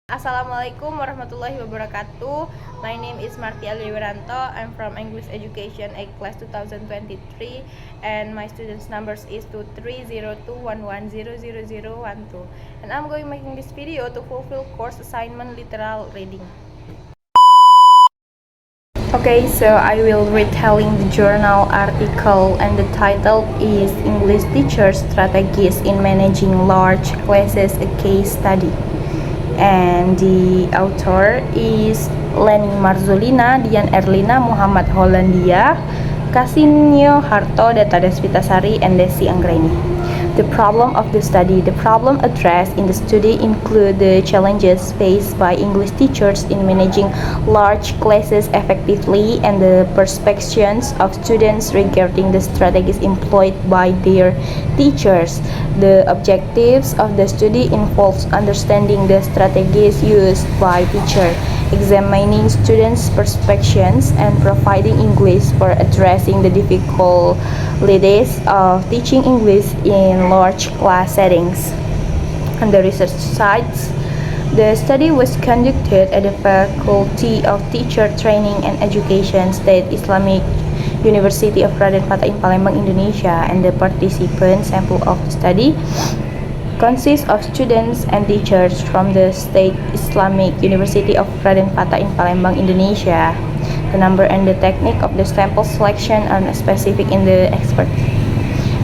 Assalamualaikum warahmatullahi wabarakatuh. My name is Marti Aliwiranto. I'm from English Education A Class 2023 and my students numbers is 230211000012. And I'm going making this video to fulfill course assignment literal reading. Okay, so I will retelling the journal article and the title is English Teacher Strategies in Managing Large Classes, a Case Study. And the author is Leni Marzulina, Dian Erlina, Muhammad Hollandia, Kasinyo Harto, Data Desvitasari, and Desi Anggraini. The problem of the study. The problem addressed in the study include the challenges faced by English teachers in managing large classes effectively and the perspectives of students regarding the strategies employed by their teachers. The objectives of the study involves understanding the strategies used by teacher, examining students' perspectives, and providing English for addressing the difficulties of teaching English in large class settings. On the research sites, the study was conducted at the Faculty of Teacher Training and Education, State Islamic University of Raden Fatah in Palembang, Indonesia, and the participant sample of the study consists of students and teachers from the State Islamic University of Raden Fatah in Palembang, Indonesia. The number and the technique of the sample selection are specific in the expert.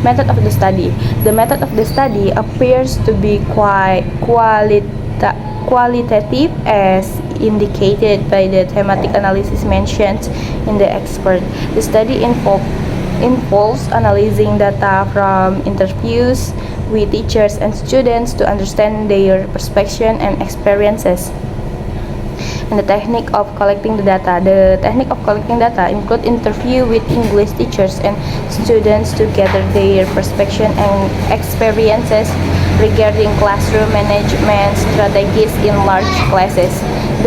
Method of the study. The method of the study appears to be quite qualitative as indicated by the thematic analysis mentioned in the expert. The study involves analyzing data from interviews with teachers and students to understand their perspective and experiences. And the technique of collecting the data. The technique of collecting data include interview with English teachers and students to gather their perspective and experiences regarding classroom management strategies in large classes.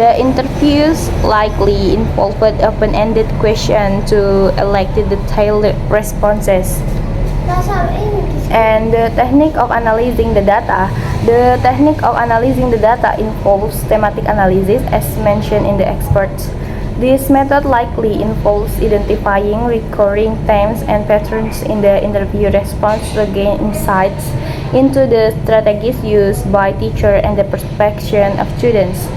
The interviews likely involved open-ended questions to elect detailed responses. And the technique of analyzing the data. The technique of analyzing the data involves thematic analysis as mentioned in the experts. This method likely involves identifying recurring themes and patterns in the interview response to gain insights into the strategies used by teacher and the perspective of students.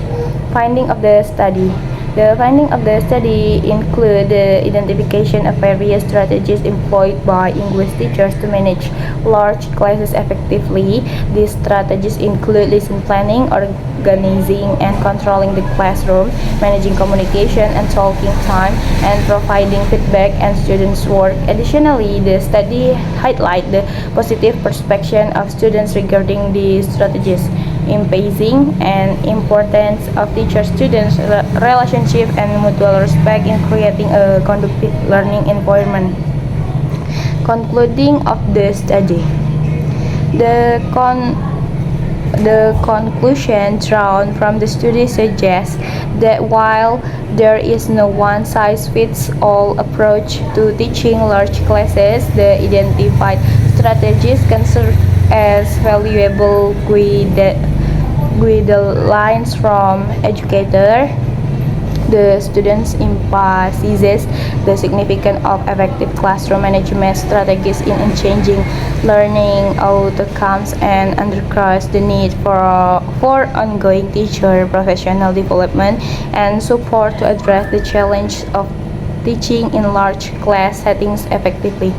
Finding of the study. The finding of the study include the identification of various strategies employed by English teachers to manage large classes effectively. These strategies include lesson planning, organizing and controlling the classroom, managing communication and talking time, and providing feedback and students' work. Additionally, the study highlight the positive perspective of students regarding these strategies, emphasizing and importance of teacher-student relationship and mutual respect in creating a conducive learning environment. Concluding of the study. The conclusion drawn from the study suggests that while there is no one-size-fits-all approach to teaching large classes, the identified strategies can serve as valuable guidelines from educator. The students emphasizes the significance of effective classroom management strategies in changing learning outcomes and underscores the need for ongoing teacher professional development and support to address the challenge of teaching in large class settings effectively.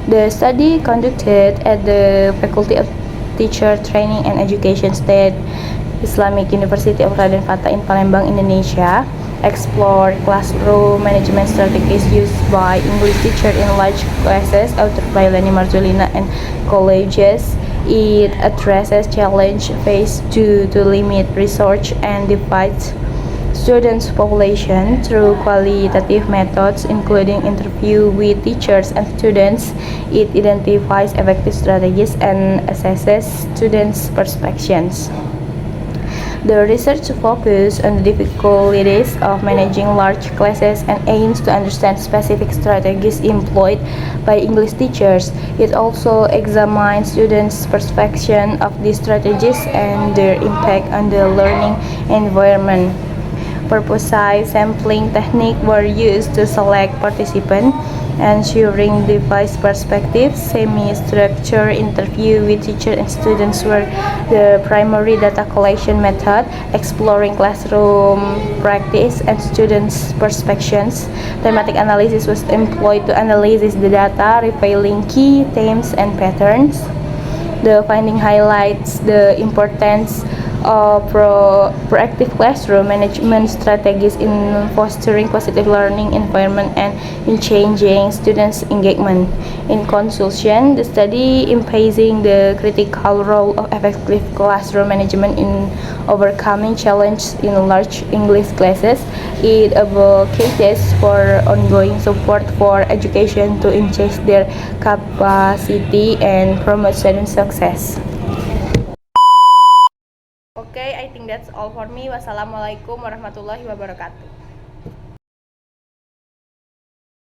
The study conducted at the Faculty of Teacher Training and Education, State Islamic University of Raden Fatah in Palembang, Indonesia, explore classroom management strategies used by English teachers in large classes, authored by Leni Marzulina and colleagues. It addresses challenge faced to limit research and divide students' population through qualitative methods, including interview with teachers and students. It identifies effective strategies and assesses students' perspectives. The research focuses on the difficulties of managing large classes and aims to understand specific strategies employed by English teachers. It also examines students' perception of these strategies and their impact on the learning environment. Purposeful sampling techniques were used to select participants, ensuring diverse perspectives. Semi-structured interview with teachers and students were the primary data collection method, exploring classroom practice and students' perceptions. Thematic analysis was employed to analyze the data, revealing key themes and patterns. The finding highlights the importance of proactive classroom management strategies in fostering positive learning environment and in changing students' engagement. In conclusion, the study emphasizing the critical role of effective classroom management in overcoming challenges in large English classes. It advocates for ongoing support for education to enhance their capacity and promote student success. Okay, I think that's all for me. Wassalamualaikum warahmatullahi wabarakatuh.